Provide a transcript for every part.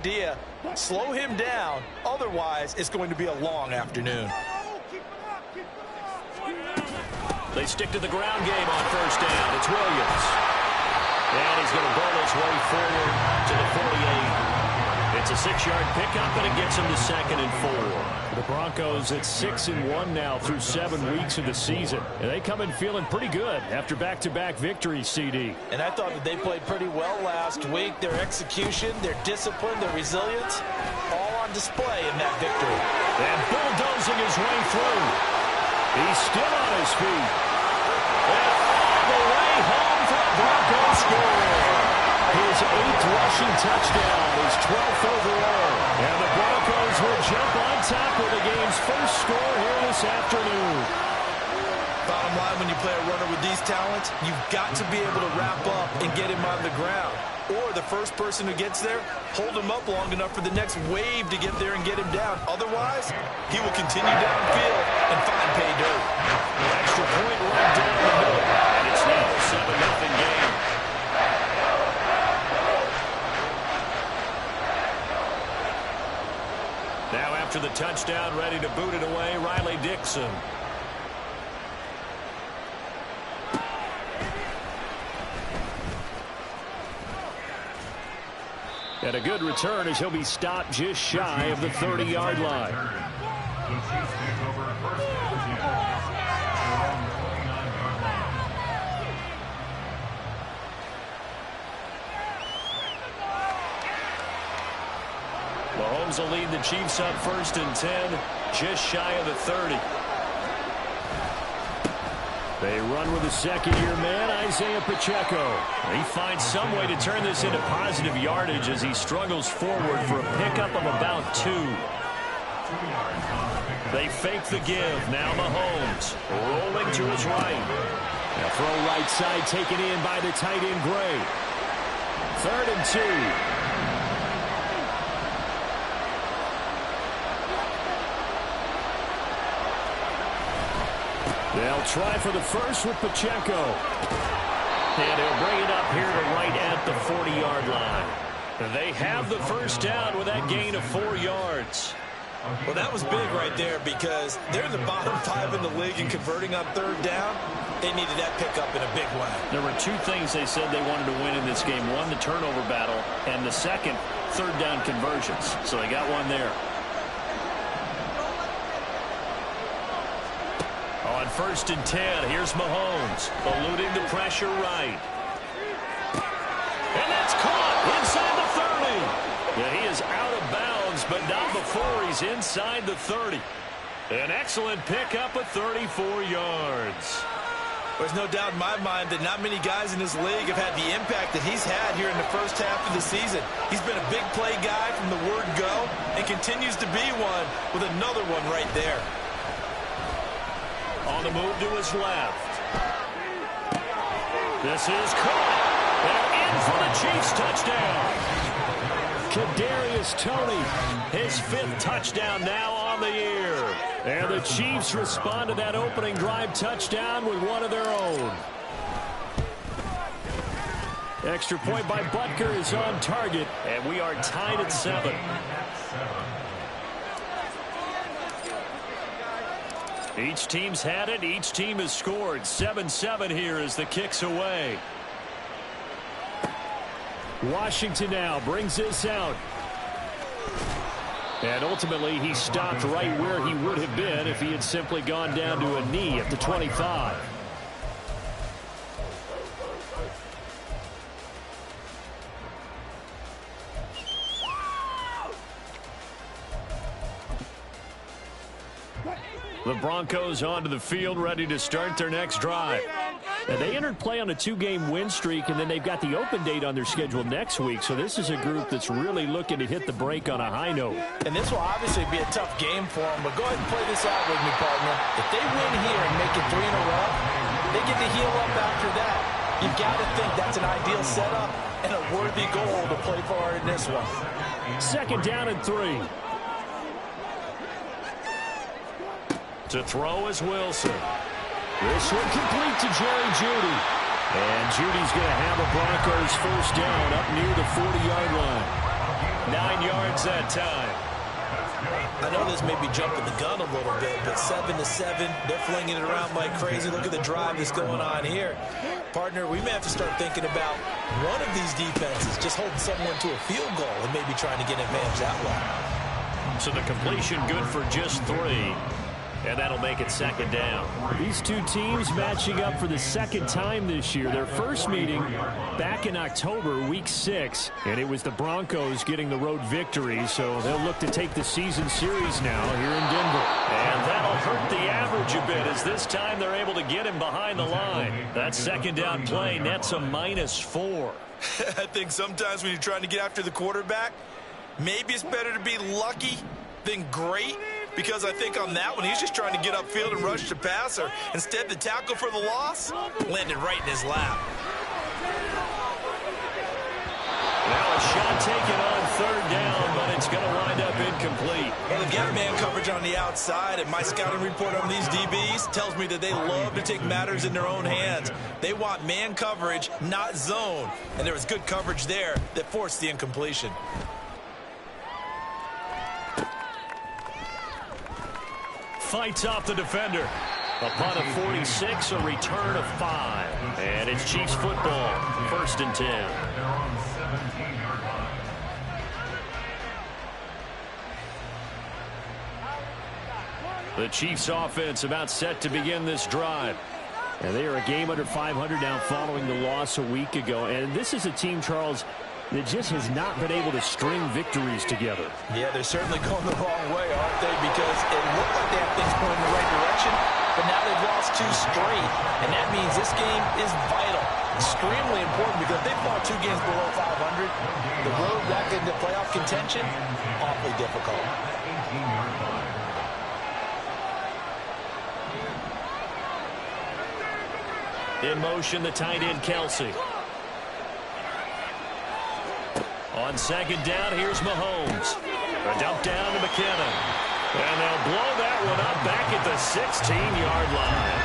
idea. Slow him down. Otherwise, it's going to be a long afternoon. They stick to the ground game on first down. It's Williams. And he's going to burn his way forward to the 48. It's a 6-yard pickup, and it gets him to 2nd and 4. The Broncos at 6-1 now through 7 weeks of the season. And they come in feeling pretty good after back-to-back victories, CD. And I thought that they played pretty well last week. Their execution, their discipline, their resilience, all on display in that victory. And bulldozing his way through. He's still on his feet. And all the way home for the Broncos score. His 8th rushing touchdown, his 12th overall. And the Broncos will jump on top with the game's first score here this afternoon. Bottom line, when you play a runner with these talents, you've got to be able to wrap up and get him on the ground. Or the first person who gets there, hold him up long enough for the next wave to get there and get him down. Otherwise, he will continue downfield and find pay dirt. Extra point right down the middle. And it's now a 7-0 game. Now after the touchdown, ready to boot it away, Riley Dixon. And a good return as he'll be stopped just shy of the 30-yard line. Mahomes will lead the Chiefs up 1st and 10, just shy of the 30. They run with a second-year man, Isaiah Pacheco. He finds some way to turn this into positive yardage as he struggles forward for a pickup of about 2. They fake the give. Now Mahomes rolling to his right. Now throw right side taken in by the tight end Gray. 3rd and 2. They'll try for the first with Pacheco. And he'll bring it up here to right at the 40-yard line. They have the first down with that gain of 4 yards. Well, that was big right there because they're in the bottom 5 in the league in converting on 3rd down. They needed that pickup in a big way. There were 2 things they said they wanted to win in this game. One, the turnover battle, and the second, 3rd down conversions. So they got one there. On 1st and 10, here's Mahomes, eluding the pressure right. And that's caught inside the 30. Yeah, he is out of bounds, but not before he's inside the 30. An excellent pickup of 34 yards. There's no doubt in my mind that not many guys in this league have had the impact that he's had here in the first half of the season. He's been a big play guy from the word go and continues to be one with another one right there. On the move to his left. This is caught. And in for the Chiefs touchdown. Kadarius Toney, his 5th touchdown now on the year. And the Chiefs respond to that opening drive touchdown with one of their own. Extra point by Butker is on target. And we are tied at 7. Each team's had it. Each team has scored. 7-7 here as the kick's away. Washington now brings this out. And ultimately, he stopped right where he would have been if he had simply gone down to a knee at the 25. The Broncos onto the field, ready to start their next drive. Now, they entered play on a 2-game win streak, and then they've got the open date on their schedule next week. So this is a group that's really looking to hit the break on a high note. And this will obviously be a tough game for them, but go ahead and play this out with me, partner. If they win here and make it 3 in a row, they get to heal up after that. You've got to think that's an ideal setup and a worthy goal to play for in this one. 2nd down and 3. To throw is Wilson. This one complete to Jerry Jeudy. And Judy's going to have a Broncos first down up near the 40-yard line. 9 yards that time. I know this may be jumping the gun a little bit, but 7-7, they're flinging it around like crazy. Look at the drive that's going on here. Partner, we may have to start thinking about one of these defenses just holding someone to a field goal and maybe trying to get an advantage that way. So the completion good for just 3. And that'll make it second down. These two teams matching up for the second time this year. Their first meeting back in October, week 6. And it was the Broncos getting the road victory. So they'll look to take the season series now here in Denver. And that'll hurt the average a bit as this time they're able to get him behind the line. That second down play nets a -4. I think sometimes when you're trying to get after the quarterback, maybe it's better to be lucky than great. Because I think on that one, he's just trying to get upfield and rush the passer. Instead, the tackle for the loss landed right in his lap. Now a shot taken on third down, but it's going to wind up incomplete. Well, they've got man coverage on the outside, and my scouting report on these DBs tells me that they love to take matters in their own hands. They want man coverage, not zone. And there was good coverage there that forced the incompletion. Fights off the defender. Upon a 46, a return of 5. And it's Chiefs football, 1st and 10. The Chiefs offense about set to begin this drive. And they are a game under 500 now following the loss a week ago. And this is a team, Charles, that just has not been able to string victories together. Yeah, they're certainly going the wrong way, aren't they? Because it looked like they have things going in the right direction, but now they've lost 2 straight, and that means this game is vital. Extremely important because they fought 2 games below 500. The road back into playoff contention, awfully difficult. In motion, the tight end, Kelsey. On second down, here's Mahomes. A dump down to McKinnon. And they'll blow that one up back at the 16-yard line.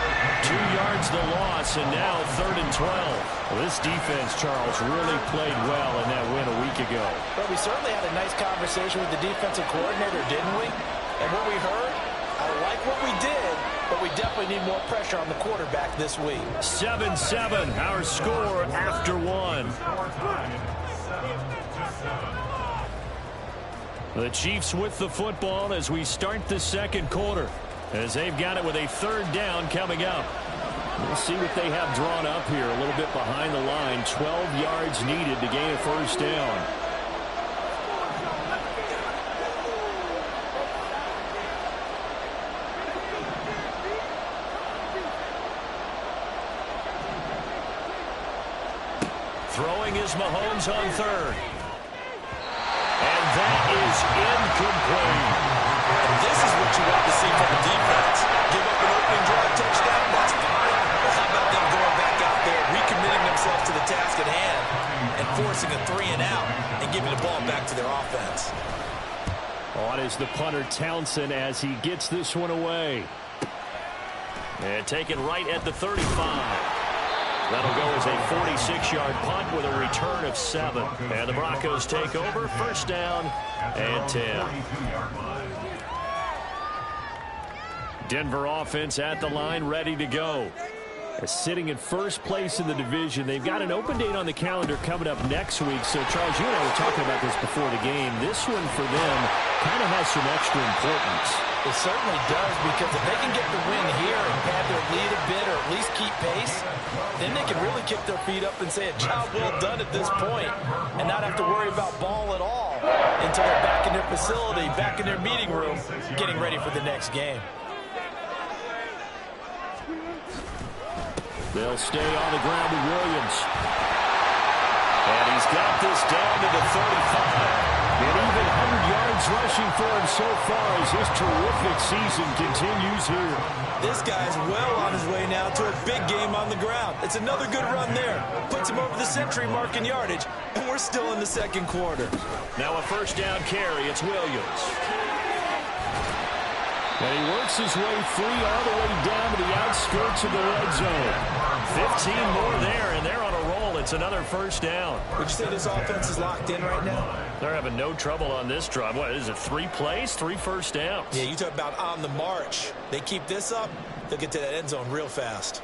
2 yards the loss, and now 3rd and 12. Well, this defense, Charles, really played well in that win a week ago. Well, we certainly had a nice conversation with the defensive coordinator, didn't we? And what we heard, I like what we did, but we definitely need more pressure on the quarterback this week. 7-7, our score after 1. The Chiefs with the football as we start the second quarter, as they've got it with a 3rd down coming up. We'll see what they have drawn up here a little bit behind the line. 12 yards needed to gain a 1st down. Throwing is Mahomes on 3rd. And that is incomplete. And this is what you want to see from the defense. Give up an opening drive touchdown, that's fine. But how about them going back out there, recommitting themselves to the task at hand, and forcing a 3 and out, and giving the ball back to their offense. On is the punter, Townsend, as he gets this one away. And taken right at the 35. That'll go as a 46-yard punt with a return of 7. And the Broncos take over, 1st down and 10. Denver offense at the line, ready to go. Sitting in 1st place in the division. They've got an open date on the calendar coming up next week. So, Charles, you and I were talking about this before the game. This one for them kind of has some extra importance. It certainly does, because if they can get the win here and pad their lead a bit or at least keep pace, then they can really kick their feet up and say a job well done at this point and not have to worry about ball at all until they're back in their facility, back in their meeting room, getting ready for the next game. They'll stay on the ground with Williams. And he's got this down to the 35. And even 100 yards rushing for him so far as his terrific season continues here. This guy's well on his way now to a big game on the ground. It's another good run there. Puts him over the century mark in yardage, and we're still in the second quarter. Now a 1st down carry. It's Williams. And he works his way free all the way down to the outskirts of the red zone. 15 more there, and they're on a roll middle. It's another first down. Would you say this offense is locked in right now? They're having no trouble on this drive. What is it, 3 plays, 3 first downs? Yeah, you talk about on the march. They keep this up, they'll get to that end zone real fast.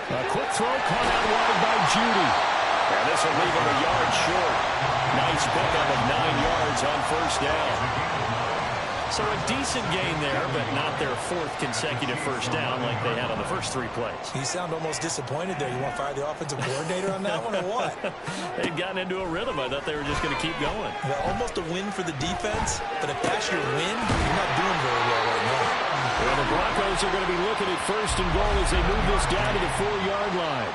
A quick throw caught out wide by Judy. And this will leave him a yard short. Nice pickup of 9 yards on first down. So a decent gain there, but not their 4th consecutive first down like they had on the first 3 plays. You sound almost disappointed there. You want to fire the offensive coordinator on that one or what? They'd gotten into a rhythm. I thought they were just going to keep going. Well, almost a win for the defense, but if that's your win, you're not doing very well right now. Well, the Broncos are going to be looking at 1st and goal as they move this down to the 4-yard line.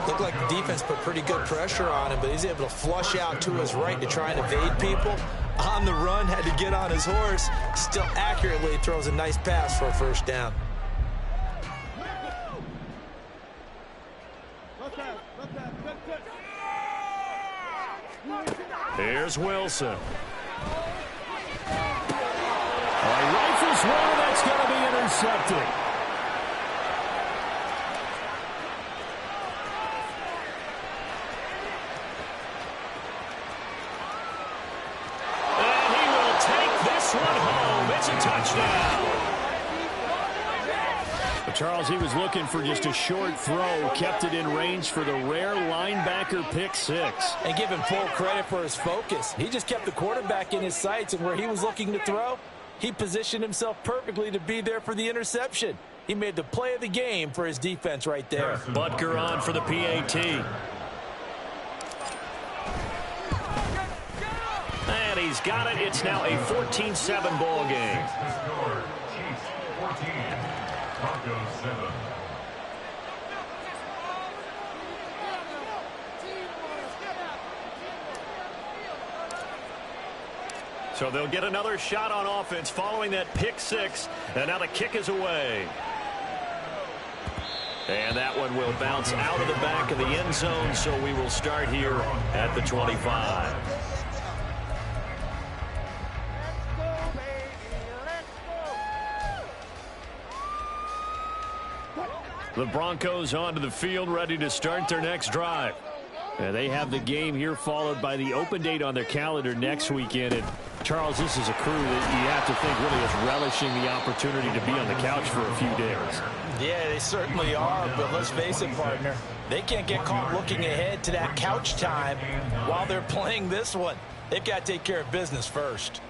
Looked like the defense put pretty good pressure on him, but he's able to flush out to his right to try and evade people. On the run, had to get on his horse. Still accurately throws a nice pass for a first down. Here's Wilson. He rifles one, and that's going to be intercepted. And he will take this one home. It's a touchdown. But Charles, he was looking for just a short throw, kept it in range for the rare linebacker pick 6. And give him full credit for his focus. He just kept the quarterback in his sights, and where he was looking to throw, he positioned himself perfectly to be there for the interception. He made the play of the game for his defense right there. Butker on for the PAT. And he's got it. It's now a 14-7 ball game. So they'll get another shot on offense following that pick 6. And now the kick is away. And that one will bounce out of the back of the end zone, so we will start here at the 25. The Broncos onto the field, ready to start their next drive. And they have the game here followed by the open date on their calendar next weekend. And Charles, this is a crew that you have to think really is relishing the opportunity to be on the couch for a few days. Yeah, they certainly are, but let's face it, partner. They can't get caught looking ahead to that couch time while they're playing this one. They've got to take care of business first.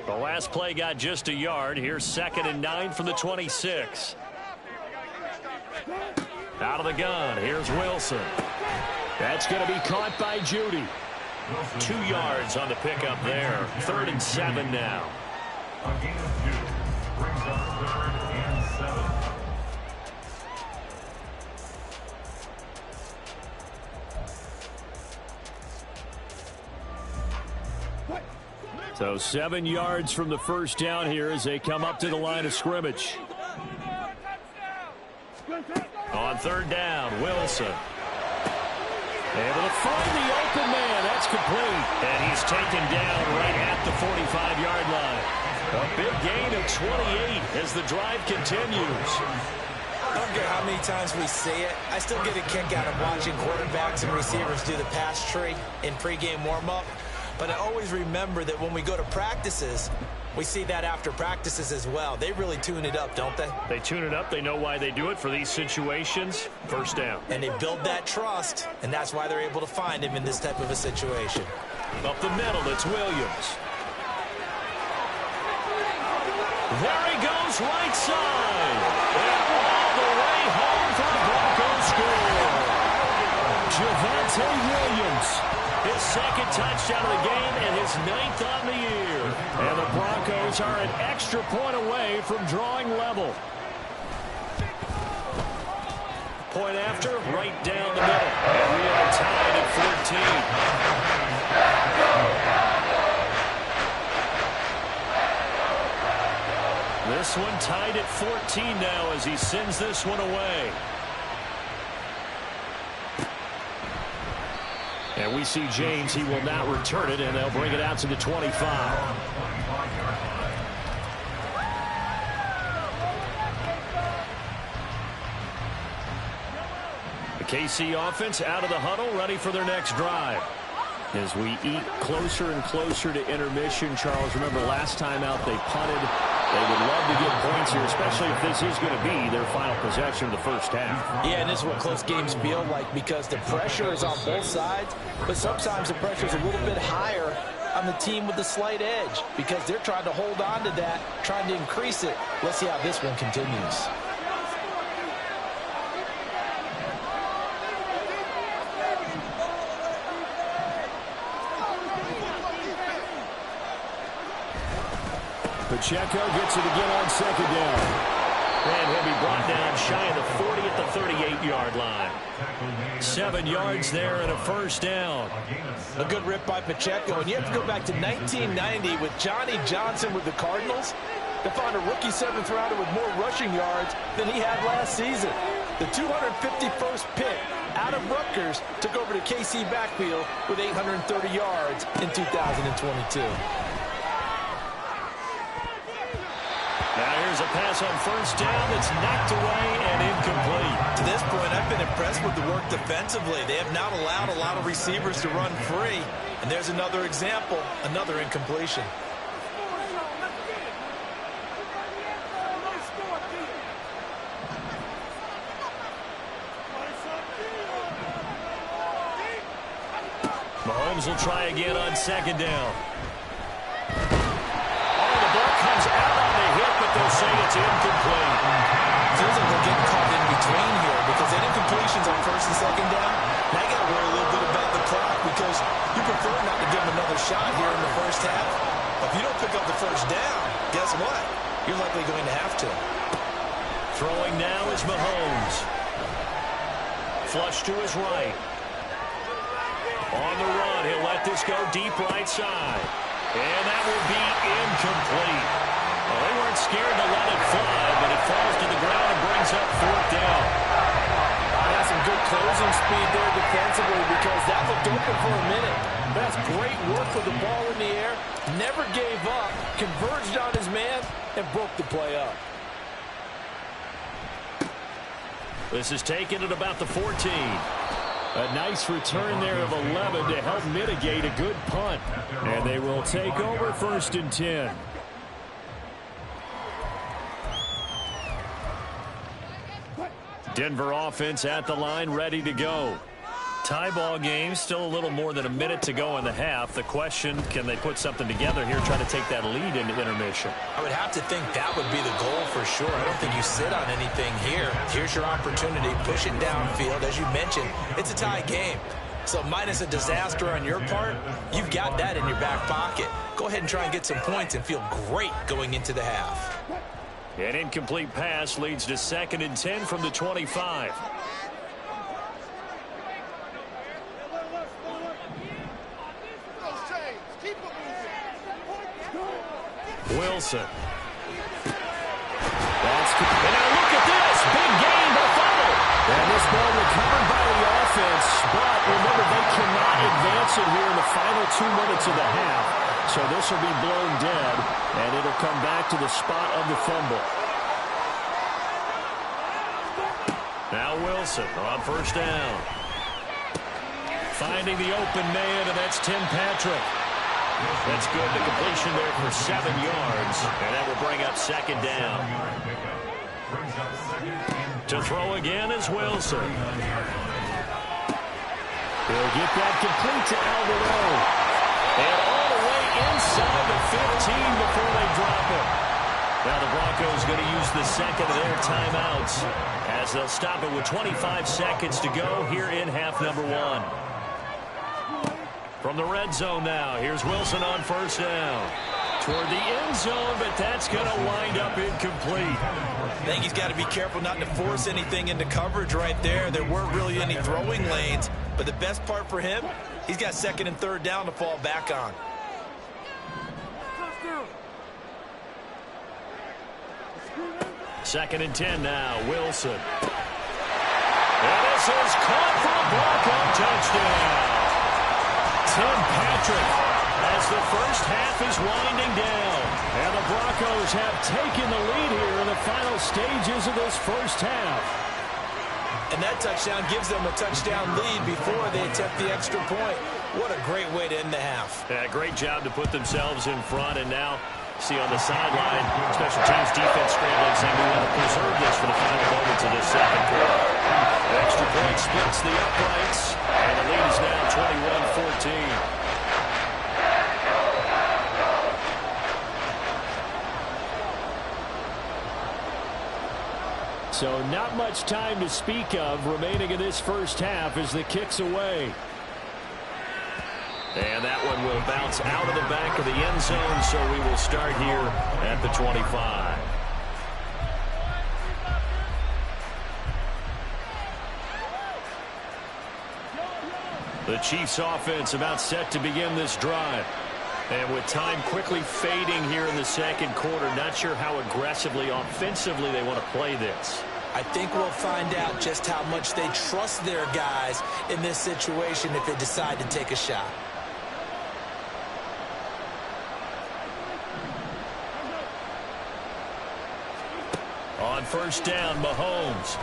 The last play got just a yard. Here's 2nd and 9 from the 26. Out of the gun, here's Wilson. That's going to be caught by Judy. 2 yards on the pickup there. 3rd and 7 now. So 7 yards from the first down here as they come up to the line of scrimmage. On 3rd down, Wilson. Able to find the open man. That's complete. And he's taken down right at the 45-yard line. A big gain of 28 as the drive continues. I don't care how many times we see it. I still get a kick out of watching quarterbacks and receivers do the pass tree in pregame warm-up. But I always remember that when we go to practices, we see that after practices as well. They really tune it up, don't they? They tune it up. They know why they do it for these situations. First down. And they build that trust, and that's why they're able to find him in this type of a situation. Up the middle, it's Williams. There he goes, right side. And all the way home for the Broncos score. Javonte Williams. His 2nd touchdown of the game and his 9th on the year. And the Broncos are an extra point away from drawing level. Point after, right down the middle. And we are tied at 14. This one tied at 14 now as he sends this one away. And we see James. He will not return it, and they'll bring it out to the 25. KC offense out of the huddle, ready for their next drive. As we eat closer and closer to intermission, Charles, remember last time out they punted. They would love to get points here, especially if this is going to be their final possession of the first half. Yeah, and this is what close games feel like because the pressure is on both sides, but sometimes the pressure is a little bit higher on the team with the slight edge because they're trying to hold on to that, trying to increase it. Let's see how this one continues. Pacheco gets it again on second down. And he'll be brought down shy of the 40 at the 38-yard line. 7 yards there and a first down. A good rip by Pacheco. And you have to go back to 1990 with Johnny Johnson with the Cardinals to find a rookie 7th rounder with more rushing yards than he had last season. The 251st pick out of Rutgers took over the KC backfield with 830 yards in 2022. Now here's a pass on first down that's knocked away and incomplete. To this point, I've been impressed with the work defensively. They have not allowed a lot of receivers to run free. And there's another example, another incompletion. Mahomes will try again on second down. The ball comes out on the hit, but they'll say it's incomplete. Feels like they're getting caught in between here because any incompletions on first and second down, now you got to worry a little bit about the clock because you prefer not to give them another shot here in the first half. If you don't pick up the first down, guess what? You're likely going to have to. Throwing now is Mahomes. Flush to his right. On the run, he'll let this go deep right side. And that will be incomplete. Well, they weren't scared to let it fly, but it falls to the ground and brings up fourth down. That's some good closing speed there defensively because that looked open for a minute. That's great work with the ball in the air. Never gave up, converged on his man, and broke the play up. This is taken at about the 14. A nice return there of 11 to help mitigate a good punt. And they will take over first and 10. Denver offense at the line, ready to go. Tie ball game, still a little more than a minute to go in the half. The question, can they put something together here, try to take that lead into intermission? I would have to think that would be the goal for sure. I don't think you sit on anything here. Here's your opportunity. Push it downfield. As you mentioned, it's a tie game. So minus a disaster on your part, you've got that in your back pocket. Go ahead and try and get some points and feel great going into the half. An incomplete pass leads to 2nd and 10 from the 25. Wilson. And now look at this. Big gain, but a fumble. And this ball recovered by the offense, but remember they cannot advance it here in the final 2 minutes of the half. So this will be blown dead, and it'll come back to the spot of the fumble. Now Wilson on first down. Finding the open man, and that's Tim Patrick. That's good. The completion there for 7 yards, and that will bring up 2nd down. To throw again is Wilson. They'll get that complete to Alvarado. And all the way inside the 15 before they drop it. Now the Broncos going to use the second of their timeouts as they'll stop it with 25 seconds to go here in half number 1. From the red zone now, here's Wilson on first down. Toward the end zone, but that's going to wind up incomplete. I think he's got to be careful not to force anything into coverage right there. There weren't really any throwing lanes, but the best part for him, he's got 2nd and 3rd down to fall back on. Second and 10 now, Wilson. And this is caught for a Bronco touchdown. Tim Patrick as the first half is winding down. And the Broncos have taken the lead here in the final stages of this first half. And that touchdown gives them a touchdown lead before they attempt the extra point. What a great way to end the half. Yeah, great job to put themselves in front. And now, see on the sideline, special teams defense scrambling, saying we want to preserve this for the final moments of this second quarter. The extra point splits the uprights, and the lead is now 21-14. So not much time to speak of remaining in this first half as the kick's away. And that one will bounce out of the back of the end zone, so we will start here at the 25. The Chiefs offense about set to begin this drive. And with time quickly fading here in the second quarter, not sure how aggressively, offensively they want to play this. I think we'll find out just how much they trust their guys in this situation if they decide to take a shot. On first down, Mahomes.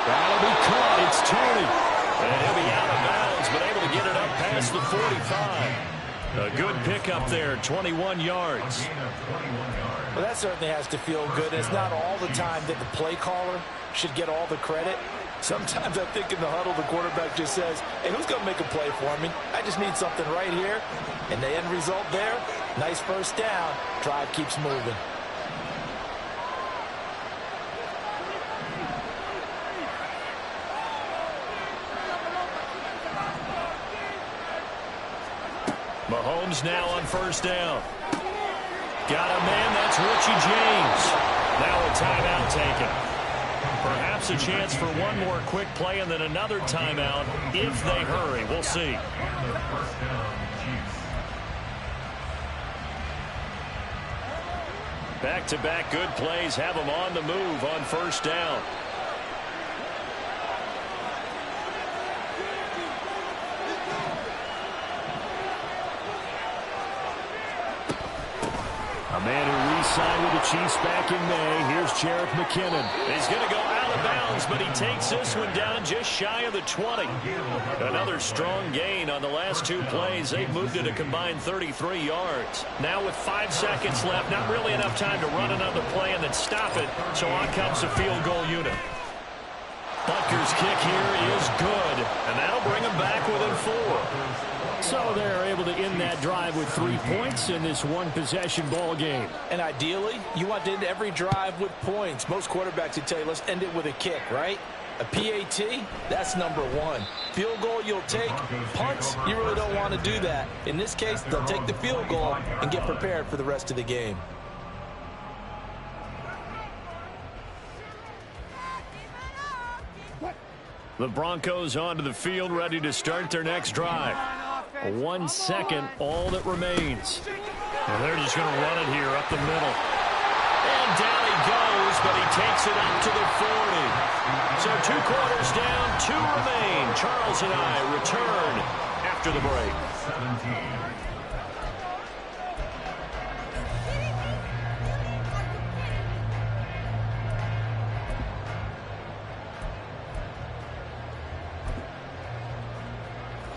That'll be caught. It's Tony. And he'll be out of bounds, but able to get it up past the 45. A good pickup there, 21 yards. Well, that certainly has to feel good. It's not all the time that the play caller should get all the credit. Sometimes I think in the huddle, the quarterback just says, hey, who's going to make a play for me? I just need something right here. And the end result there, nice first down. Drive keeps moving. Mahomes now on first down. Got a man, that's Richie James. Now a timeout taken. Perhaps a chance for one more quick play and then another timeout if they hurry. We'll see. Back-to-back good plays have them on the move on first down. A man who re-signed with the Chiefs back in May. Here's Jarrett McKinnon. He's going to go out of bounds, but he takes this one down just shy of the 20. Another strong gain on the last two plays. They've moved it a combined 33 yards. Now with 5 seconds left, not really enough time to run another play and then stop it. So on comes the field goal unit. Butker's kick here is good, and that'll bring him back within 4. So they're able to end that drive with 3 points in this one-possession ball game. And ideally, you want to end every drive with points. Most quarterbacks would tell you, let's end it with a kick, right? A PAT, that's number 1. Field goal you'll take. Punts, you really don't want to do that. In this case, they'll take the field goal and get prepared for the rest of the game. The Broncos onto the field, ready to start their next drive. 1 second, all that remains. And they're just going to run it here up the middle. And down he goes, but he takes it up to the 40. So 2 quarters down, 2 remain. Charles and I return after the break.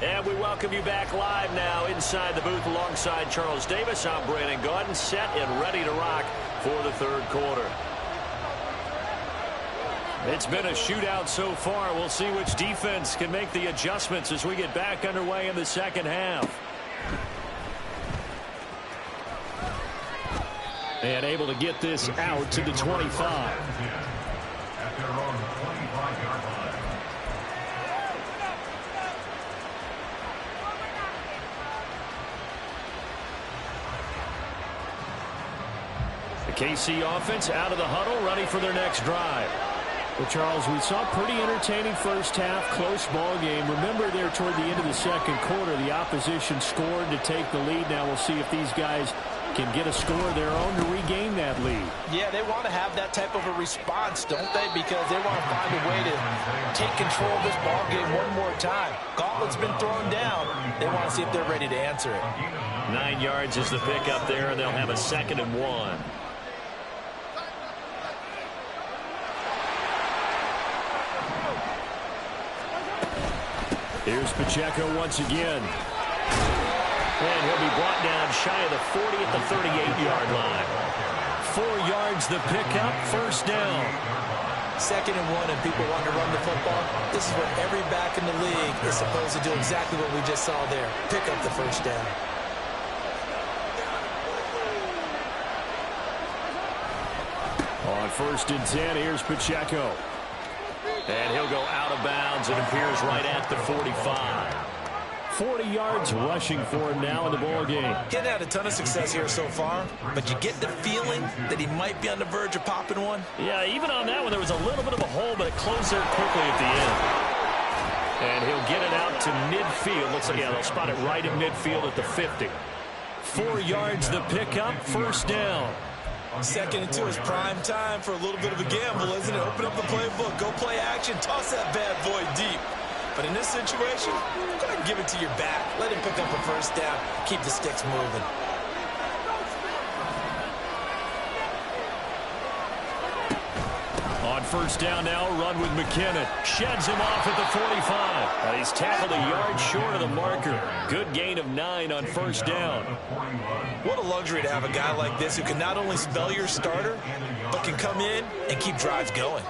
And we welcome you back live now inside the booth alongside Charles Davis. I'm Brandon Gaudin, set and ready to rock for the third quarter. It's been a shootout so far. We'll see which defense can make the adjustments as we get back underway in the second half. And able to get this out to the 25. The KC offense out of the huddle, ready for their next drive. Well, Charles, we saw a pretty entertaining first half, close ball game. Remember there toward the end of the second quarter, the opposition scored to take the lead. Now we'll see if these guys can get a score of their own to regain that lead. Yeah, they want to have that type of a response, don't they? Because they want to find a way to take control of this ball game one more time. Gauntlet's been thrown down. They want to see if they're ready to answer it. 9 yards is the pickup there, and they'll have a 2nd and 1. Here's Pacheco once again. And he'll be brought down shy of the 40 at the 38-yard line. 4 yards the pickup, first down. 2nd and 1 and people want to run the football. This is what every back in the league is supposed to do, exactly what we just saw there. Pick up the first down. On 1st and 10, here's Pacheco. And he'll go out of bounds. It appears right at the 45. 40 yards rushing for him now in the ball game. Getting had a ton of success here so far, but you get the feeling that he might be on the verge of popping one. Yeah, even on that one, there was a little bit of a hole, but it closed there quickly at the end. And he'll get it out to midfield. Looks like, yeah, they'll spot it right in midfield at the 50. 4 yards the pickup, first down. 2nd and 2 is prime time for a little bit of a gamble, isn't it? Open up the playbook, go play action, toss that bad boy deep. But in this situation, go ahead and give it to your back. Let him pick up a first down. Keep the sticks moving. On 1st down now, run with McKinnon. Sheds him off at the 45. He's tackled a yard short of the marker. Good gain of 9 on 1st down. What a luxury to have a guy like this who can not only spell your starter, but can come in and keep drives going.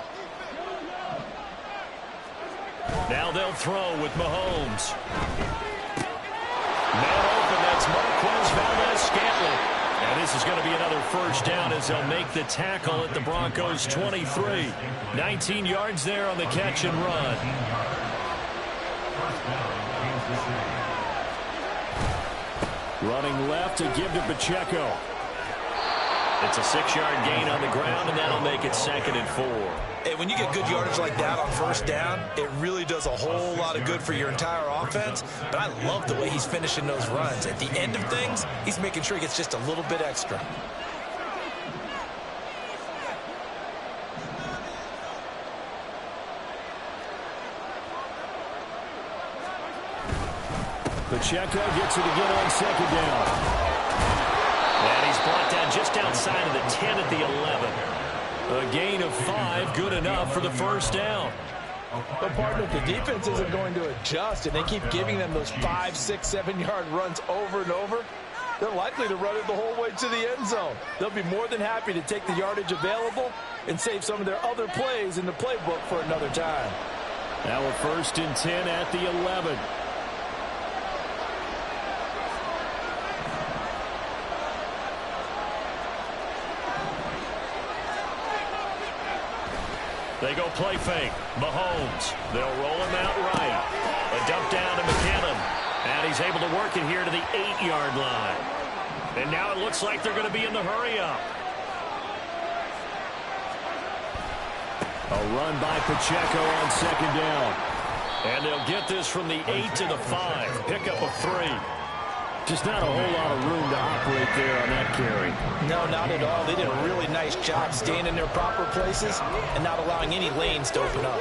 Now they'll throw with Mahomes. Man open, that's Marquez Valdez-Scantling. And this is going to be another first down as they'll make the tackle at the Broncos' 23. 19 yards there on the catch and run. Running left to give to Pacheco. It's a 6-yard gain on the ground, and that'll make it 2nd and 4. Hey, when you get good yardage like that on 1st down, it really does a whole lot of good for your entire offense. But I love the way he's finishing those runs. At the end of things, he's making sure he gets just a little bit extra. Pacheco gets it again on 2nd down. And he's brought down just outside of the 10 at the 11. A gain of 5, good enough for the first down. But partner, if the defense isn't going to adjust and they keep giving them those 5, 6, 7-yard runs over and over, they're likely to run it the whole way to the end zone. They'll be more than happy to take the yardage available and save some of their other plays in the playbook for another time. Now a 1st and 10 at the 11. They go play fake. Mahomes. They'll roll him out right. A dump down to McKinnon. And he's able to work it here to the 8-yard line. And now it looks like they're going to be in the hurry-up. A run by Pacheco on 2nd down. And they'll get this from the 8 to the 5. Pickup of 3. Just not a whole lot of room to operate there on that carry. No, not at all. They did a really nice job staying in their proper places and not allowing any lanes to open up.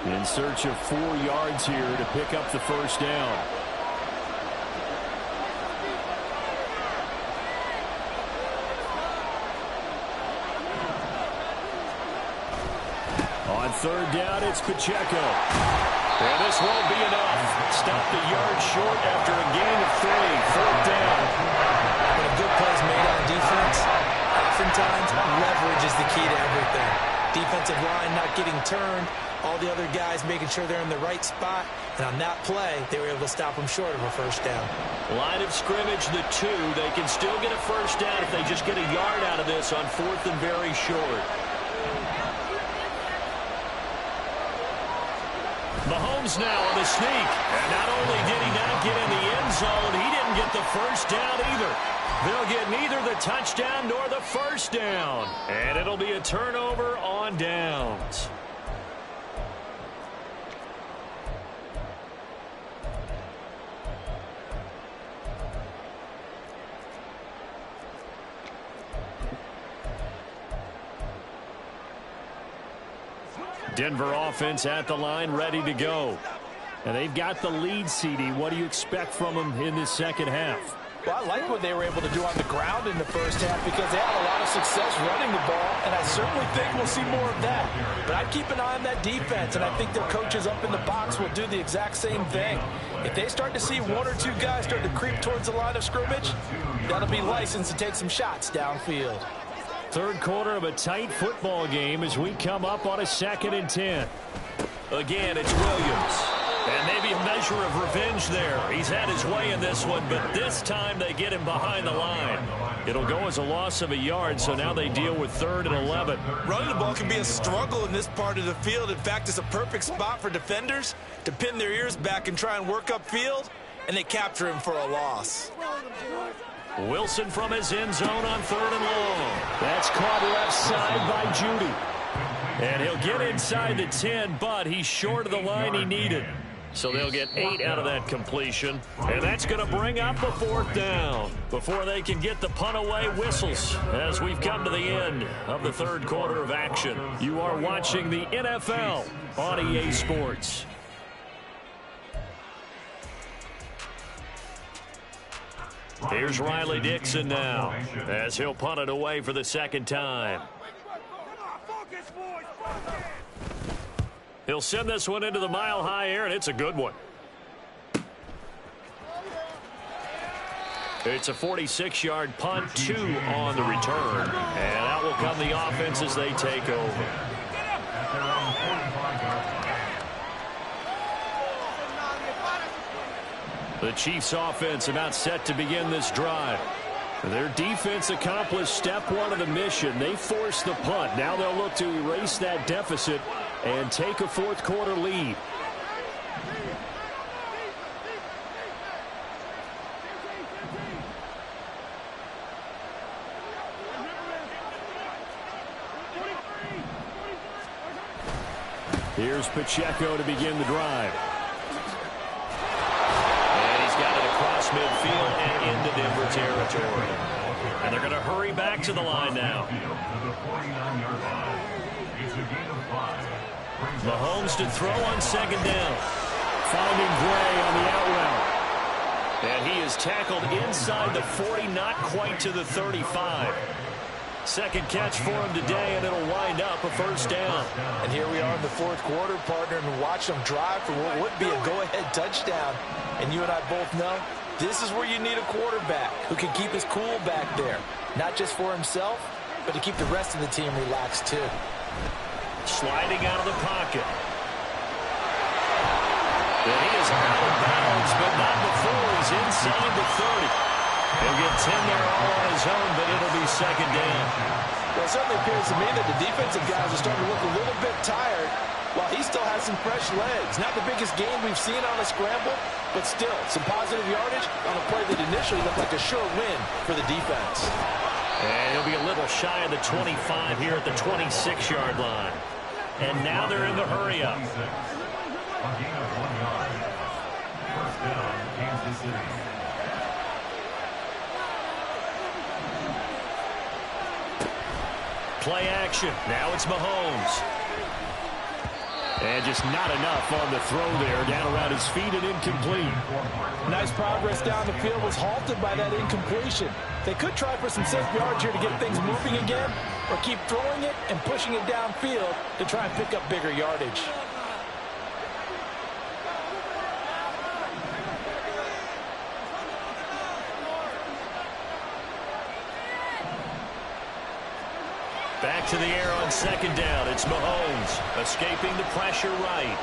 In search of 4 yards here to pick up the first down. On 3rd down, it's Pacheco. And this won't be enough. Stop the yard short after a gain of 3. 4th down. When a good play is made on defense, oftentimes leverage is the key to everything. Defensive line not getting turned, all the other guys making sure they're in the right spot, and on that play, they were able to stop them short of a first down. Line of scrimmage, the 2. They can still get a first down if they just get a yard out of this on 4th and very short. Mahomes now on the sneak. And not only did he not get in the end zone, he didn't get the first down either. They'll get neither the touchdown nor the first down. And it'll be a turnover on downs. Denver offense at the line, ready to go. And they've got the lead, CD. What do you expect from them in this second half? Well, I like what they were able to do on the ground in the first half because they had a lot of success running the ball, and I certainly think we'll see more of that. But I'd keep an eye on that defense, and I think their coaches up in the box will do the exact same thing. If they start to see one or two guys start to creep towards the line of scrimmage, that'll be licensed to take some shots downfield. Third quarter of a tight football game as we come up on a 2nd and 10. Again, it's Williams. And maybe a measure of revenge there. He's had his way in this one, but this time they get him behind the line. It'll go as a loss of a yard, so now they deal with 3rd and 11. Running the ball can be a struggle in this part of the field. In fact, it's a perfect spot for defenders to pin their ears back and try and work upfield, and they capture him for a loss. Wilson from his end zone on 3rd and long. That's caught left side by Judy. And he'll get inside the 10, but he's short of the line he needed. So they'll get 8 out of that completion. And that's going to bring up a 4th down before they can get the punt away whistles as we've come to the end of the 3rd quarter of action. You are watching the NFL on EA Sports. Here's Riley Dixon now as he'll punt it away for the 2nd time. He'll send this one into the mile-high air, and it's a good one. It's a 46-yard punt, 2 on the return. And out will come the offense as they take over. The Chiefs offense about set to begin this drive. Their defense accomplished step 1 of the mission. They forced the punt. Now they'll look to erase that deficit and take a 4th quarter lead. Here's Pacheco to begin the drive. And he's got it across midfield and into Denver territory. And they're going to hurry back to the line now. Mahomes to throw on 2nd down. Finding Gray on the out route. And he is tackled inside the 40, not quite to the 35. Second catch for him today, and it'll wind up a 1st down. And here we are in the 4th quarter, partner, and watch them drive for what would be a go-ahead touchdown. And you and I both know this is where you need a quarterback who can keep his cool back there. Not just for himself, but to keep the rest of the team relaxed too. Sliding out of the pocket. And he is out of bounds, but not before he's inside the 30. He'll get 10 there all on his own, but it'll be 2nd down. Well, it certainly appears to me that the defensive guys are starting to look a little bit tired while he still has some fresh legs. Not the biggest gain we've seen on a scramble, but still some positive yardage on a play that initially looked like a sure win for the defense. And he'll be a little shy of the 25 here at the 26-yard line. And now they're in the hurry-up. Play action. Now it's Mahomes. And just not enough on the throw there. Down around his feet and incomplete. Nice progress down the field was halted by that incompletion. They could try for some safe yards here to get things moving again, or keep throwing it and pushing it downfield to try and pick up bigger yardage. Back to the air on 2nd down. It's Mahomes escaping the pressure right.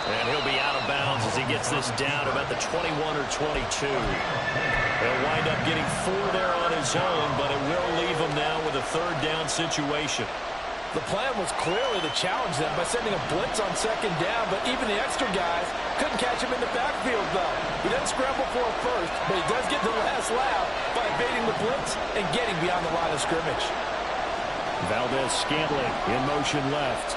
And he'll be out of bounds as he gets this down about the 21 or 22. He'll wind up getting 4 there on his own, but it will leave him now with a 3rd down situation. The plan was clearly to challenge them by sending a blitz on 2nd down, but even the extra guys couldn't catch him in the backfield, though. He doesn't scramble for a first, but he does get the last laugh by evading the blitz and getting beyond the line of scrimmage. Valdez-Scantling in motion left.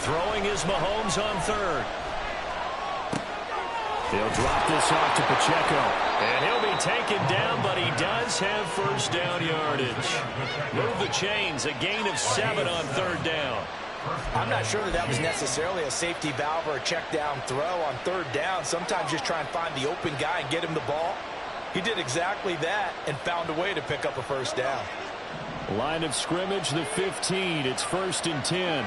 Throwing is Mahomes on 3rd. He'll drop this off to Pacheco. And he'll be taken down, but he does have first down yardage. Move the chains, a gain of 7 on 3rd down. I'm not sure that was necessarily a safety valve or a check down throw on 3rd down. Sometimes just try and find the open guy and get him the ball. He did exactly that and found a way to pick up a first down. Line of scrimmage, the 15. It's 1st and 10.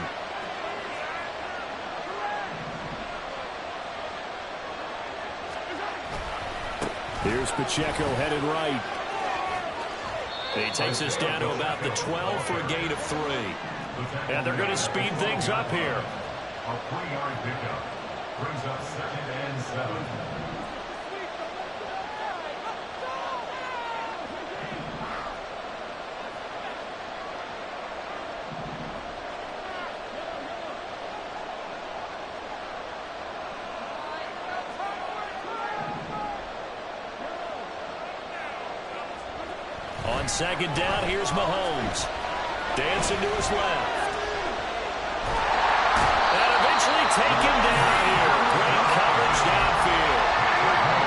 Here's Pacheco headed right. He takes us down to about the 12 for a gain of 3. And they're going to speed things up here. A 3-yard pickup brings up 2nd and 7. On 2nd down, here's Mahomes. Dancing to his left. And eventually taken down here. Great coverage downfield.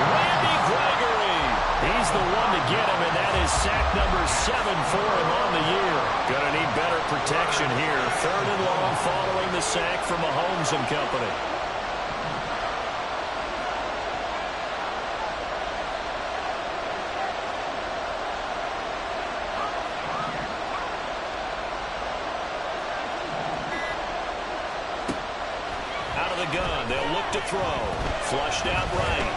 Randy Gregory. He's the one to get him, and that is sack number 7 for him on the year. Gonna need better protection here. 3rd and long following the sack from Mahomes and company. Gun. They'll look to throw. Flushed out right.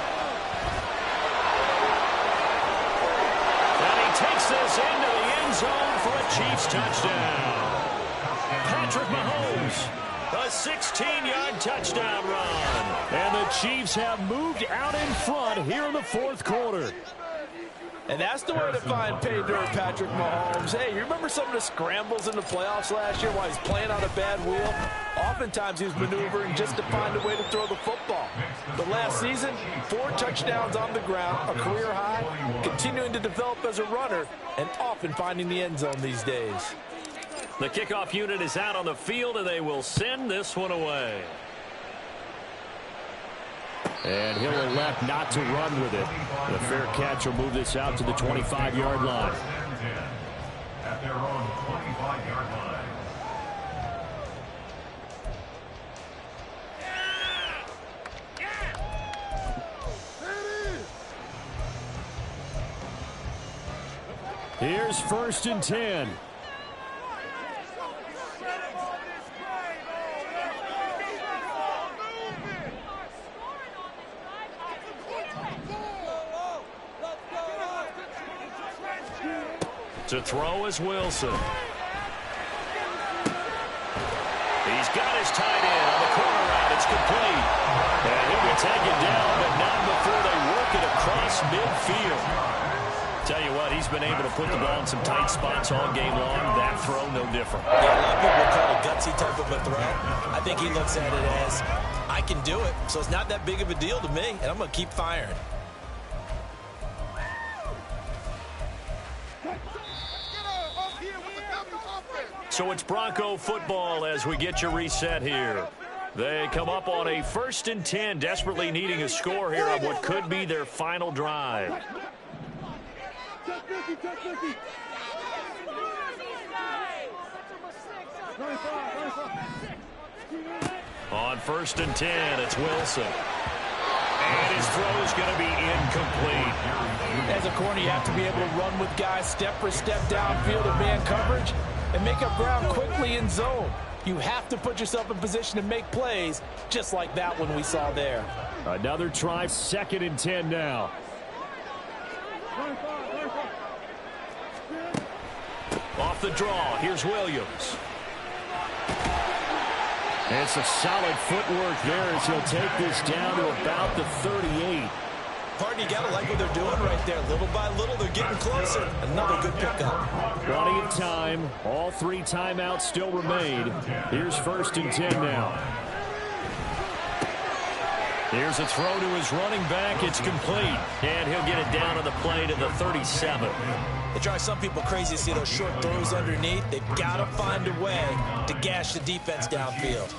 And he takes this into the end zone for a Chiefs touchdown. Patrick Mahomes, a 16-yard touchdown run. And the Chiefs have moved out in front here in the 4th quarter. And that's the way to find pay dirt, Patrick Mahomes. Hey, you remember some of the scrambles in the playoffs last year while he's playing on a bad wheel? Oftentimes he was maneuvering just to find a way to throw the football. But last season, 4 touchdowns on the ground, a career high, continuing to develop as a runner, and often finding the end zone these days. The kickoff unit is out on the field, and they will send this one away. And he'll elect not to run with it. The fair catch will move this out to the 25-yard line. At their own 25-yard line. Here's 1st and 10. To throw is Wilson. He's got his tight end on the corner route. It's complete. And he'll be taken down, but not before they work it across midfield. Tell you what, he's been able to put the ball in some tight spots all game long. That throw, no different. Yeah, a lot of people would call it a gutsy type of a throw. I think he looks at it as, I can do it, so it's not that big of a deal to me, and I'm going to keep firing. So it's Bronco football as we get you reset here. They come up on a 1st and 10, desperately needing a score here on what could be their final drive. On 1st and 10, it's Wilson. And his throw is going to be incomplete. As a corner, you have to be able to run with guys step for step downfield in man coverage and make up ground quickly in zone. You have to put yourself in position to make plays, just like that one we saw there. Another try, 2nd and 10 now. Off the draw, here's Williams. It's a solid footwork there as he'll take this down to about the 38. Pardon, you got to like what they're doing right there. Little by little, they're getting closer. Another good pickup. Plenty of time. All 3 timeouts still remain. Here's 1st and 10 now. Here's a throw to his running back. It's complete. And he'll get it down on the play to the 37. It drives some people crazy to see those short throws underneath. They've got to find a way to gash the defense downfield.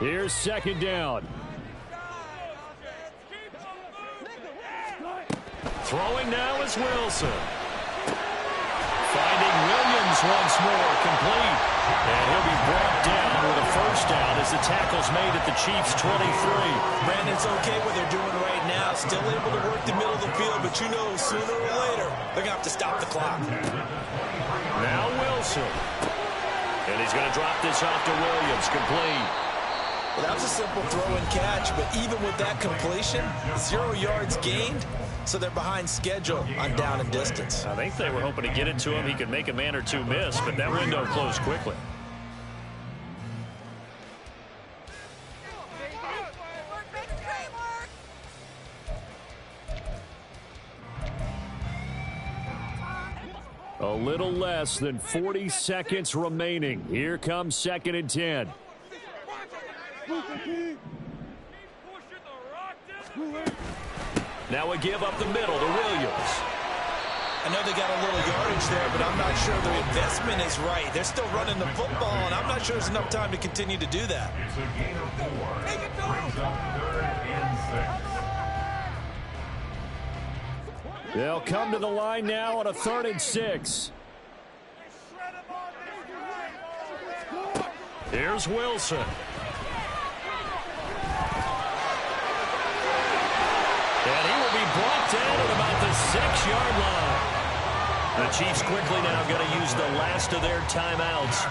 Here's second down. Throwing now is Wilson. Finding Williams once more, complete. And he'll be brought down with a first down as the tackle's made at the Chiefs' 23. Brandon, it's okay what they're doing right now. Still able to work the middle of the field, but you know sooner or later they're going to have to stop the clock. Now Wilson. And he's going to drop this off to Williams, complete. Well, that was a simple throw and catch, but even with that completion, 0 yards gained. So they're behind schedule on down and distance. I think they were hoping to get it to him. He could make a man or two miss, but that window closed quickly. A little less than 40 seconds remaining. Here comes 2nd and 10. Now a give up the middle to Williams. I know they got a little yardage there, but I'm not sure the investment is right. They're still running the football, and I'm not sure there's enough time to continue to do that. It's a gain of 4. Brings up 3rd and 6. They'll come to the line now on a 3rd and 6. Here's Wilson. And he will be brought down at about the 6-yard line. The Chiefs quickly now going to use the last of their timeouts.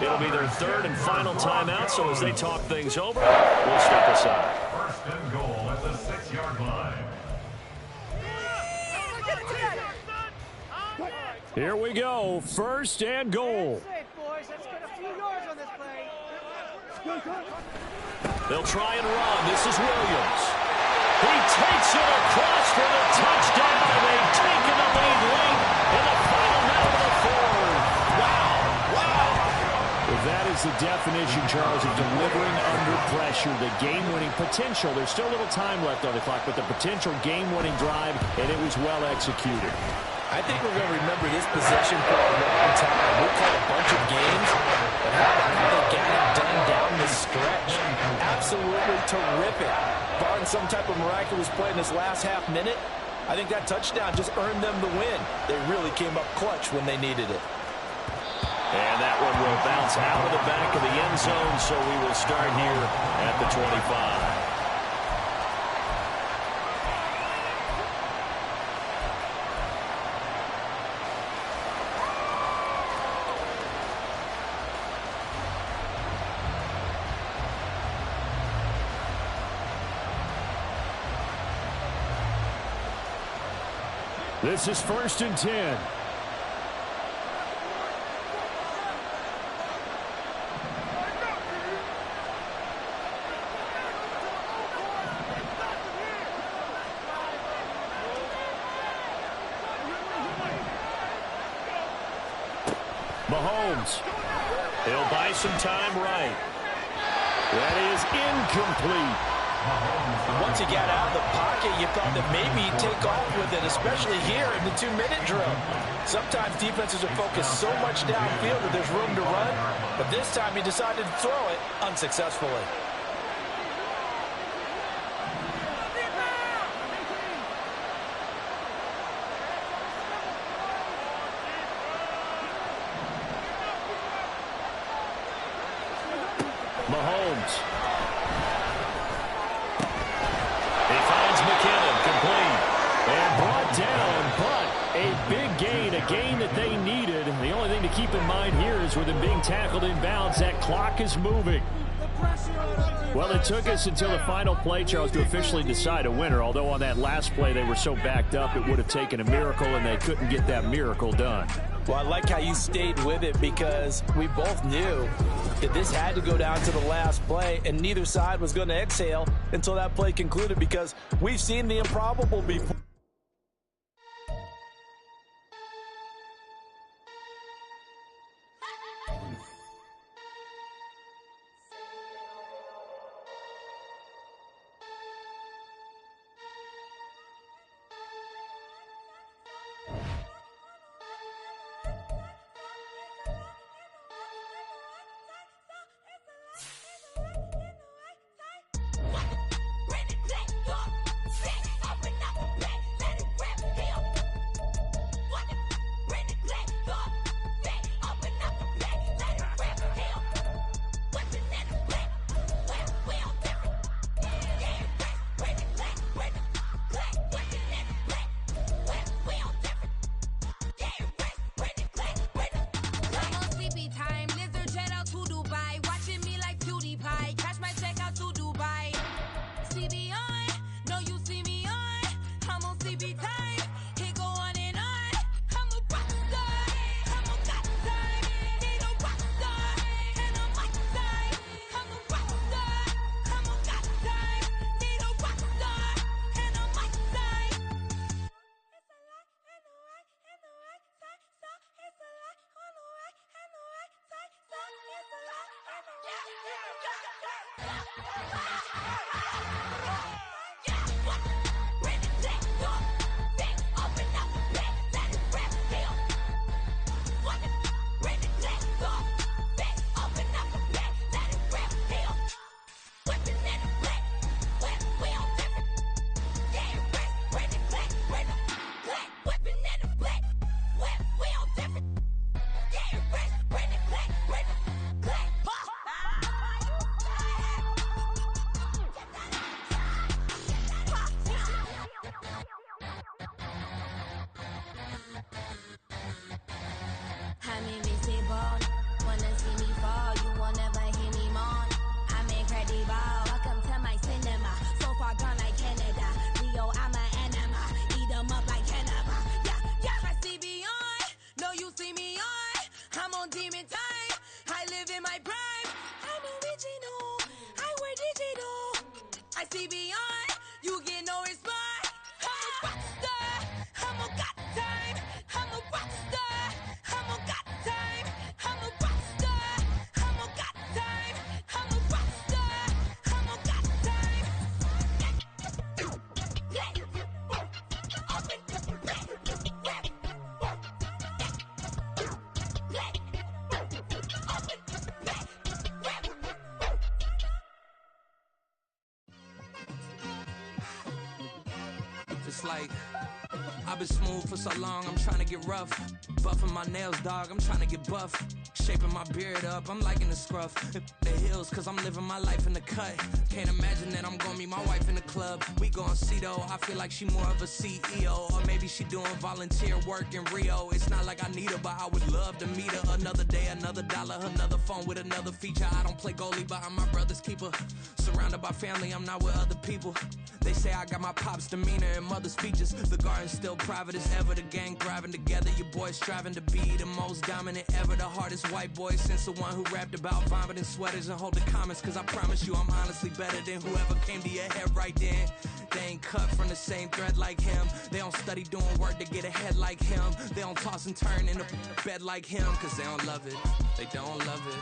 It'll be their 3rd and final timeout, so as they talk things over, we'll step aside. 1st and goal at the 6-yard line. Here we go, 1st and goal. They'll try and run. This is Williams. He takes it across for the touchdown, and they've taken the lead late in the final minute of the 4th. Wow. Well, that is the definition, Charles, of delivering under pressure. The game-winning potential. There's still a little time left on the clock, but the potential game-winning drive, and it was well executed. I think we're going to remember this possession for a long time. We'll call a bunch of games, but how about how they got it done down the stretch? Absolutely terrific. Barring some type of miraculous play in this last half minute, I think that touchdown just earned them the win. They really came up clutch when they needed it. And that one will bounce out of the back of the end zone, so we will start here at the 25. This is 1st and 10. Mahomes. He'll buy some time right. That is incomplete. Once he got out of the pocket, you thought that maybe he'd take off with it, especially here in the 2-minute drill. Sometimes defenses are focused so much downfield that there's room to run, but this time he decided to throw it unsuccessfully. Mahomes. He finds McKinnon, complete, and brought down, but a big gain, a gain that they needed. The only thing to keep in mind here is with him being tackled inbounds, that clock is moving. Well, it took us until the final play, Charles, to officially decide a winner, although on that last play they were so backed up it would have taken a miracle, and they couldn't get that miracle done. Well, I like how you stayed with it because we both knew that this had to go down to the last play, and neither side was going to exhale until that play concluded because we've seen the improbable before. It's like I've been smooth for so long, I'm trying to get rough. Buffing my nails, dog, I'm trying to get buff. Shaping my beard up, I'm liking the scruff. The hills, cause I'm living my life in the cut. Can't imagine that I'm gonna meet my wife in the club. We gon' see though, I feel like she more of a CEO. Or maybe she doing volunteer work in Rio. It's not like I need her, but I would love to meet her. Another day, another dollar, another phone with another feature. I don't play goalie, but I'm my brother's keeper. Surrounded by family, I'm not with other people. They say I got my pop's demeanor and mother's features. The garden's still private as ever. The gang thriving together. Your boys striving to be the most dominant ever. The hardest white boy since the one who rapped about vomiting sweaters and holding comments. Cause I promise you I'm honestly better than whoever came to your head right then. They ain't cut from the same thread like him. They don't study doing work to get ahead like him. They don't toss and turn in the bed like him. Cause they don't love it. They don't love it.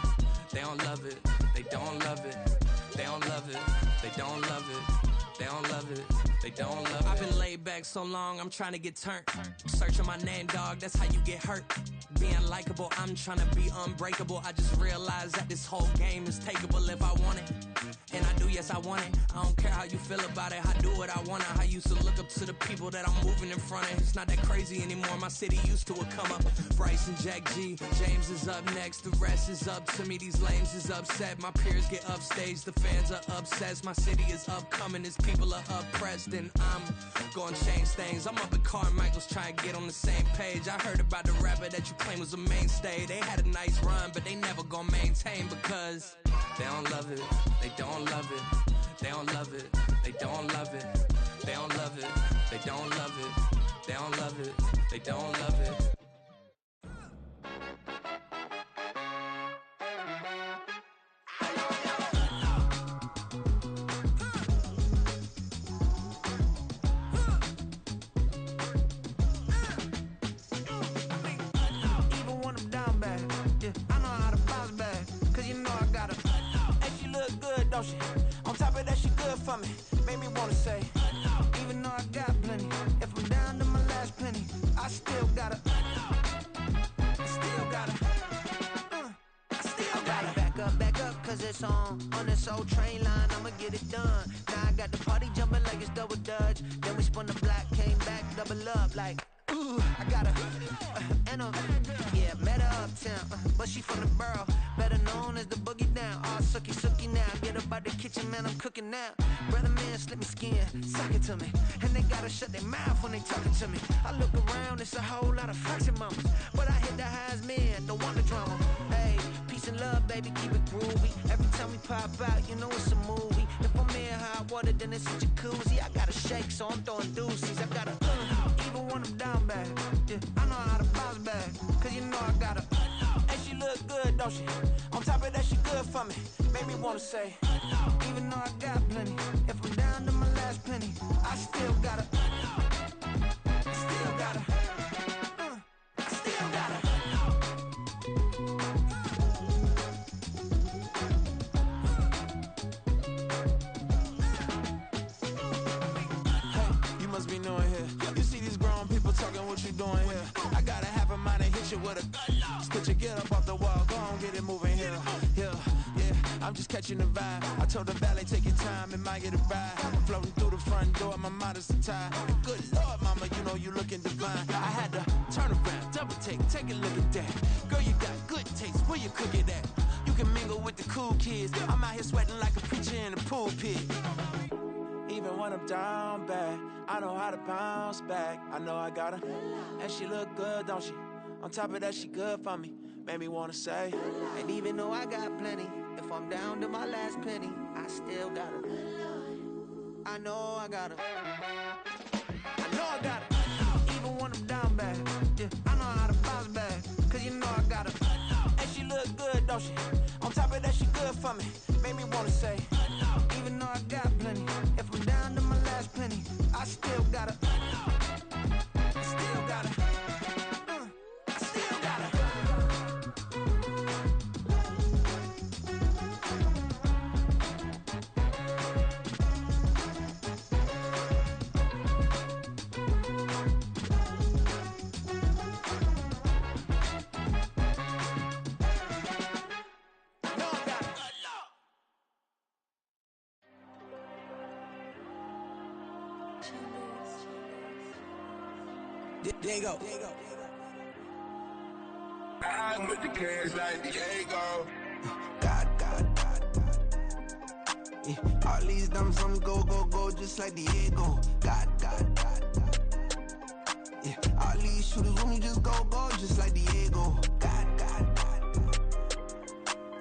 They don't love it. They don't love it. They don't love it. They don't love it. They don't love it, they don't love it. I've been laid back so long, I'm trying to get turned. Searching my name, dog, that's how you get hurt. Being likable, I'm trying to be unbreakable. I just realized that this whole game is takeable if I want it. And I do, yes, I want it. I don't care how you feel about it, I do what I want. I used to look up to the people that I'm moving in front of. It's not that crazy anymore, my city used to a come up. Bryce and Jack G, James is up next. The rest is up to me, these lames is upset. My peers get upstaged, the fans are obsessed. My city is upcoming, it's people are oppressed, and I'm gonna change things. I'm up at Carmichael's trying to get on the same page. I heard about the rapper that you claim was a mainstay. They had a nice run, but they never gonna maintain because they don't love it. They don't love it. They don't love it. They don't love it. They don't love it. They don't love it. They don't love it. They don't love it. On top of that, she good for me. Made me wanna say, even though I got plenty, if I'm down to my last penny, I still gotta, back up, cause it's on this old train line, I'ma get it done. Now I got the party jumping like it's double dutch. Then we spun the block, came back, double up like, ooh, I got her, and yeah, met her uptown, but she from the borough, better known as the boogie down. All sucky now, get up out the kitchen, man, I'm cooking now. Brother man, slip me skin, suck it to me, and they gotta shut their mouth when they talking to me. I look around, it's a whole lot of fraction mamas, but I hit the highs, man, don't want the drama. Hey, peace and love, baby, keep it groovy. Every time we pop out, you know it's a movie. If I'm in hot water, then it's a jacuzzi. I gotta shake, so I'm throwing deuces. I gotta, even when I'm down bad, yeah, I know how to bounce back, cause you know I gotta, and she look good, don't she? On top of that, she good for me. Made me wanna say, even though I got plenty, if I'm down to my last penny, I still gotta, still gotta, still gotta. what you doing here. I got a half a mind to hit you with a split you, get up off the wall, go on, get it moving here. Yeah, I'm just catching the vibe. I told the valet, take your time, it might get a ride. Floating through the front door, my mind is tied. And good Lord, mama, you know you looking divine. I had to turn around, double take a look at that. Girl, you got good taste, where you cook it at? You can mingle with the cool kids. I'm out here sweating like a preacher in a pulpit. Even when I'm down bad, I know how to bounce back. I know I got her, and she look good, don't she? On top of that, she good for me. Made me wanna say, and even though I got plenty, if I'm down to my last penny, I still got her. I know I got her. I know I got her. Even when I'm down bad, yeah, I know how to bounce back. Cause you know I got her. And she look good, don't she? On top of that, she good for me. Made me wanna say, even though I got plenty, if I'm down to my last penny, I still got her. I still got her. I still got her. Diego. I'm with the cash like Diego. God. Yeah, all these dumps on me go, just like Diego. God. Yeah, all these shooters on me just go, just like Diego. God.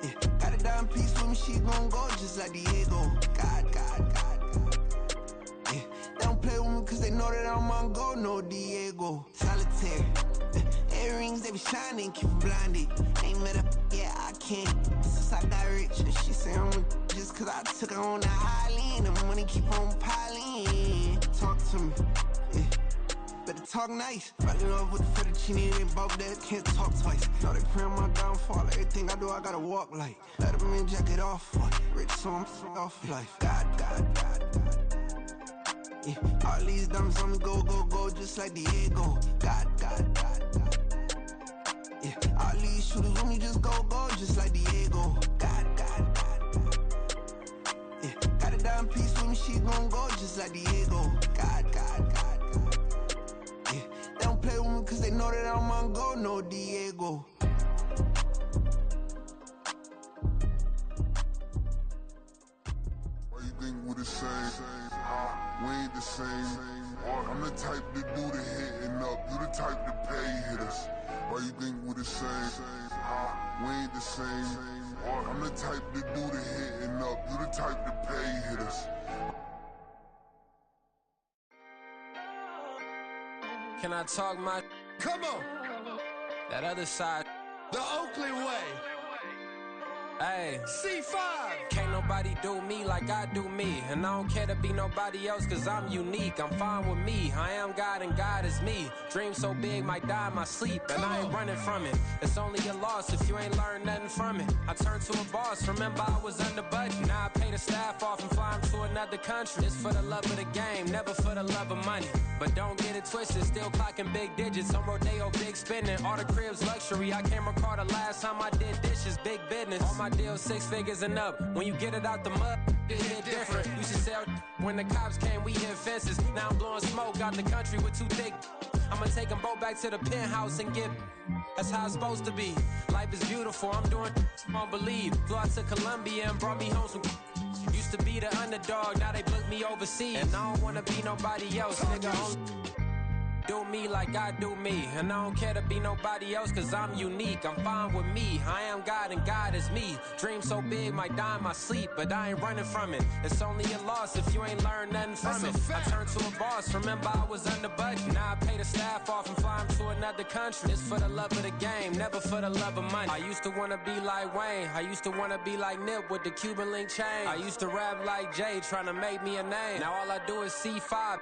Yeah, got a dime piece with me, she gon' go just like Diego. God. Yeah, they don't play with me cause they know that I'm on go, no Diego. Solitaire. Earrings, they be shining, keep blinded. Ain't met up, yeah, I can't. Since I got rich, and she say I'm just cause I took her on the island. The money keep on piling. Talk to me, yeah. Better talk nice. Fell in love with the fettuccine, they both dead, can't talk twice. Now they pray on my downfall, everything I do, I gotta walk like. Let them in, jacket off, rich, so I'm off life. God. Yeah, all these dumps on me go, just like Diego. God. Yeah, all these shooters on me just go, just like Diego. God. Yeah, got a dime piece with me, she gon' go just like Diego. God. Yeah, they don't play with me cause they know that I'm on go, no Diego. Why you think we the same? We ain't the same. I'm the type to do the hitting up, you the type to pay hitters. Why you think we the same? We ain't the same. I'm the type to do the hitting up, you the type to pay hitters. Can I talk my? Come on, That other side. the Oakland way. Hey. C5. Can't nobody do me like I do me. And I don't care to be nobody else cause I'm unique. I'm fine with me. I am God and God is me. Dream so big might die in my sleep. And I ain't running from it. It's only a loss if you ain't learned nothing from it. I turned to a boss. Remember I was under budget. Now I pay the staff off and fly them to another country. It's for the love of the game, never for the love of money. But don't get it twisted. Still clocking big digits. On Rodeo, big spending. All the cribs luxury. I can't recall the last time I did dishes. Big business. All my deals 6 figures and up. When you get it out the mud, it hit different. Used to sell when the cops came, we hit fences. Now I'm blowing smoke out the country with 2 thick. I'ma take them both back to the penthouse and get. That's how it's supposed to be. Life is beautiful, I'm doing you won't believe. Flew out to Colombia and brought me home some. Used to be the underdog, now they book me overseas. And I don't wanna be nobody else, nigga. Do me like I do me. And I don't care to be nobody else cause I'm unique. I'm fine with me. I am God and God is me. Dream so big might die in my sleep, but I ain't running from it. It's only a loss if you ain't learned nothing from it. I turned to a boss. Remember I was under budget. Now I pay the staff off and fly them to another country. It's for the love of the game, never for the love of money. I used to wanna be like Wayne. I used to wanna be like Nip with the Cuban link chain. I used to rap like Jay, trying to make me a name. Now all I do is C5.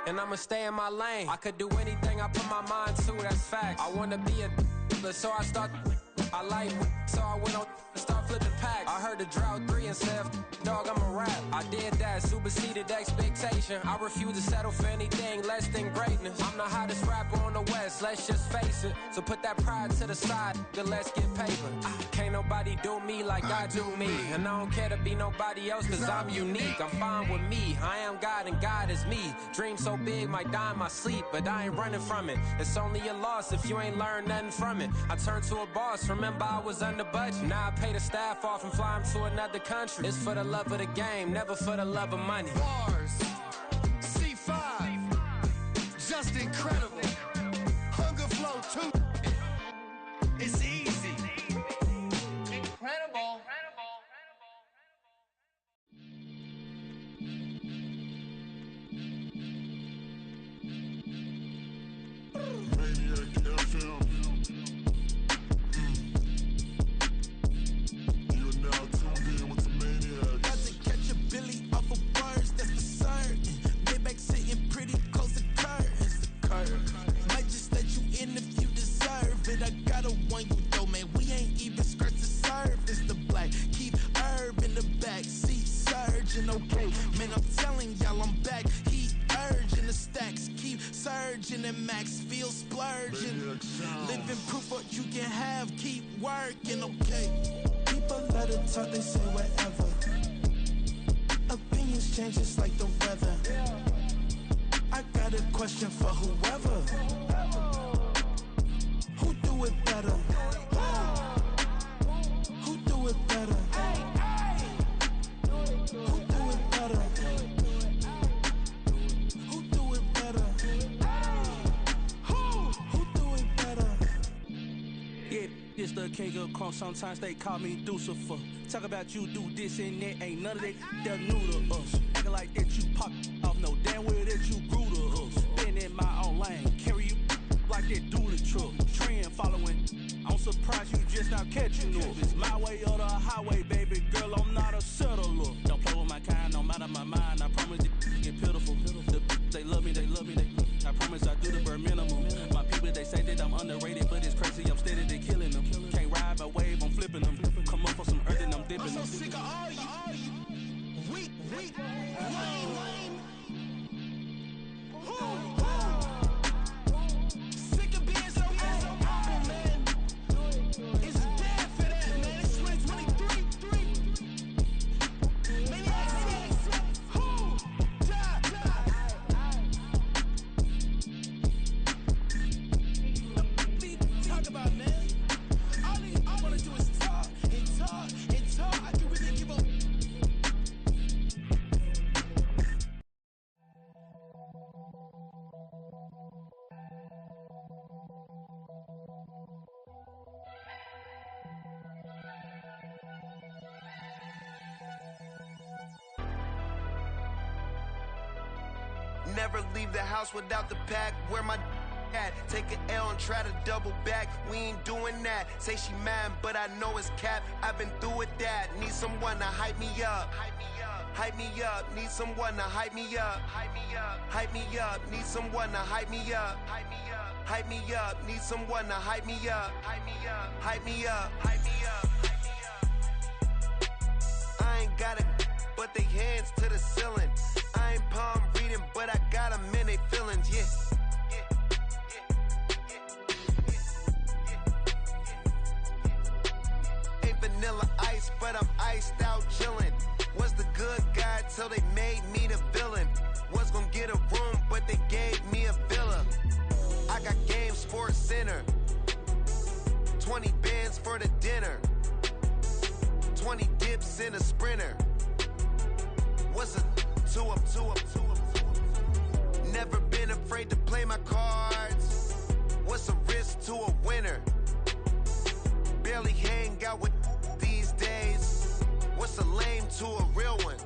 And I'ma stay in my lane. I could do anything I put my mind to, that's fact. I wanna be a so I start. I like so I went on and start flipping packs. I heard the drought 3 and said, dog, I'm a rap. I did that, superseded expectation. I refuse to settle for anything less than greatness. I'm the hottest rapper on the west. honest, let's just face it. So put that pride to the side, then let's get paper. Can't nobody do me like I do me. And I don't care to be nobody else, cause I'm unique. I'm fine with me, I am God and God is me. Dream so big, might die in my sleep, but I ain't running from it. It's only a loss if you ain't learned nothing from it. I turned to a boss, remember I was under budget. Now I pay the staff off and fly them to another country. It's for the love of the game, never for the love of money. Bars, C5, just incredible. Hunger flow too. It's easy. Incredible. Maniac FM. You're now tuned in with the Maniacs. Got to catch a Billy off of bars, that's for certain. Maybach sitting pretty close to curtains. The curve might just let you in if you deserve it. I gotta warn you though, man, we ain't even scratched the surface. The black, keep herb in the back seat, surging, okay. Man, I'm telling y'all I'm back. Heat urging, the stacks keep surging, and max feel splurging. Living proof what you can have, keep working, okay. People let it talk, they say whatever. Opinions change just like the weather. I got a question for whoever. Who do it better? Who do it better? Who do it better? Who do it better? Who do it better? Yeah, it's the king of crunk. Sometimes they call me Lucifer. Talk about you do this and that. Ain't none of that, they're new to us. Acting like that you pop off, no damn well that you grew to us. Been in my own lane, carry you like that do the truck. Trend following, I'm surprised you just not catching up. It's my way or the highway, baby girl, I'm not a settler. Don't play with my kind, no matter my mind. I promise it get pitiful. They love me, I promise I do the bare minimum. My people, they say that I'm underrated, but it's crazy, I'm steady, they killing them. Can't ride my wave, I'm flipping them. Come up for some earth and I'm dipping them. I'm so sick of all you. Weak, lame. Sick of being so humble, man. It's dead for that, man. It's 2023. Maniacs. Who? Die. Talk about, man. All I wanna do is talk and talk and talk. I can really give up. Never leave the house without the pack. Where my at? Take an L and try to double back. We ain't doing that. Say she mad, but I know it's cap. I've been through with that. Need someone to hype me up. Hype me up. Need someone to hype me up. Hype me up. Need someone to hype me up. Hype me up. Need someone to hype me up. Hype me up. I ain't got it, but they hands to the ceiling. I ain't palm reading, but I got them in they feelings, yeah. Ain't vanilla ice, but I'm iced out chillin'. Was the good guy till they made me the villain. Was gonna get a room, but they gave me a villa. I got game Sports Center. 20 bands for the dinner. 20 dips in a Sprinter. What's a two up? Never been afraid to play my cards. What's a risk to a winner? Barely hang out with these days. What's a lame to a real one?